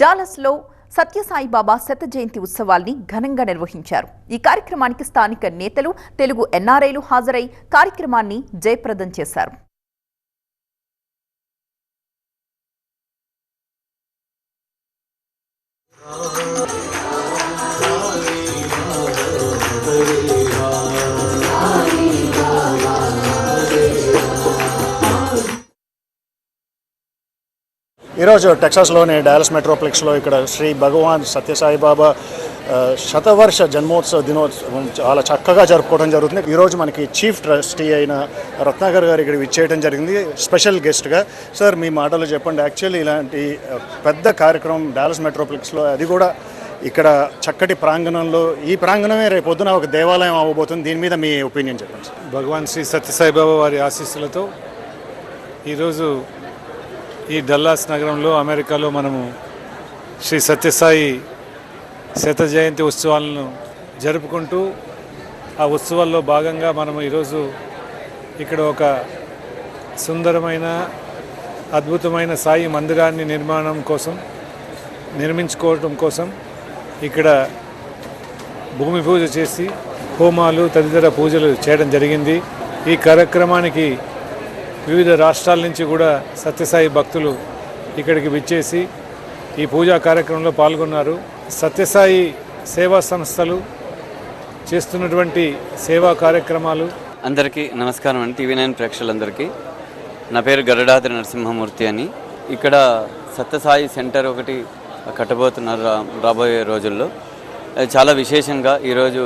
డాలస్లో సత్యసాయిబాబా శత జయంతి ఉత్సవాల్ని ఘనంగా నిర్వహించారు. ఈ కార్యక్రమానికి స్థానిక నేతలు, తెలుగు ఎన్ఆర్ఐలు హాజరై కార్యక్రమాన్ని జయప్రదం చేశారు. ఈరోజు టెక్సాస్లోని డాలస్ మెట్రోప్లెక్స్లో ఇక్కడ శ్రీ భగవాన్ సత్యసాయిబాబా శతవర్ష జన్మోత్సవ దినోత్సవం చాలా చక్కగా జరుపుకోవడం జరుగుతుంది. ఈరోజు మనకి చీఫ్ ట్రస్టీ అయిన రత్నాకర్ గారు ఇక్కడ విచ్చేయడం జరిగింది స్పెషల్ గెస్ట్గా. సార్, మీ మాటలు చెప్పండి. యాక్చువల్లీ ఇలాంటి పెద్ద కార్యక్రమం డాలస్ మెట్రోప్లెక్స్లో, అది కూడా ఇక్కడ చక్కటి ప్రాంగణంలో, ఈ ప్రాంగణమే రేపు పొద్దున ఒక దేవాలయం అవ్వబోతుంది. దీని మీద మీ ఒపీనియన్ చెప్పండి. భగవాన్ శ్రీ సత్యసాయిబాబా వారి ఆశీస్సులతో ఈరోజు ఈ డల్లాస్ నగరంలో, అమెరికాలో మనము శ్రీ సత్యసాయి శత జయంతి ఉత్సవాలను జరుపుకుంటూ, ఆ ఉత్సవాల్లో భాగంగా మనము ఈరోజు ఇక్కడ ఒక సుందరమైన అద్భుతమైన సాయి మందిరాన్ని నిర్మించుకోవడం కోసం ఇక్కడ భూమి పూజ చేసి హోమాలు తదితర పూజలు చేయడం జరిగింది. ఈ కార్యక్రమానికి వివిధ రాష్ట్రాల నుంచి కూడా సత్యసాయి భక్తులు ఇక్కడికి విచ్చేసి ఈ పూజా కార్యక్రమంలో పాల్గొన్నారు. సత్యసాయి సేవా సంస్థలు చేస్తున్నటువంటి సేవా కార్యక్రమాలు. అందరికీ నమస్కారం అండి. TV9 ప్రేక్షకులందరికీ నా పేరు గరుడాద్రి నరసింహమూర్తి అని. ఇక్కడ సత్యసాయి సెంటర్ ఒకటి కట్టబోతున్నారు రాబోయే రోజుల్లో. చాలా విశేషంగా ఈరోజు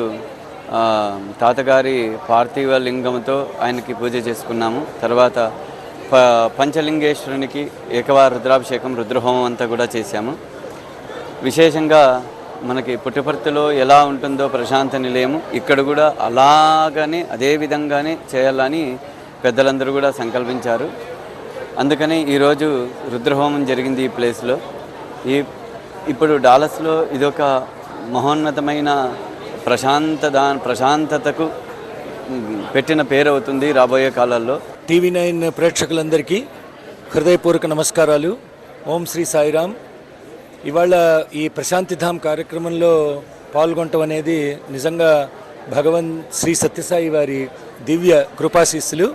తాతగారి పార్థివ లింగంతో ఆయనకి పూజ చేసుకున్నాము. తర్వాత పంచలింగేశ్వరునికి ఏకవార రుద్రాభిషేకం, రుద్రహోమం అంతా కూడా చేశాము. విశేషంగా మనకి పుట్టపర్తిలో ఎలా ఉంటుందో ప్రశాంత నిలయము, ఇక్కడ కూడా అలాగనే అదే విధంగానే చేయాలని పెద్దలందరూ కూడా సంకల్పించారు. అందుకని ఈరోజు రుద్రహోమం జరిగింది ఈ ప్లేస్లో. ఇప్పుడు డాలస్లో ఇదొక మహోన్నతమైన ప్రశాంతతకు పెట్టిన పేరు అవుతుంది రాబోయే కాలాల్లో. TV9 ప్రేక్షకులందరికీ హృదయపూర్వక నమస్కారాలు. ఓం శ్రీ సాయిరామ్. ఇవాళ ఈ ప్రశాంతిధామ్ కార్యక్రమంలో పాల్గొనటం అనేది నిజంగా భగవాన్ శ్రీ సత్యసాయి వారి దివ్య కృపాశీస్సులు.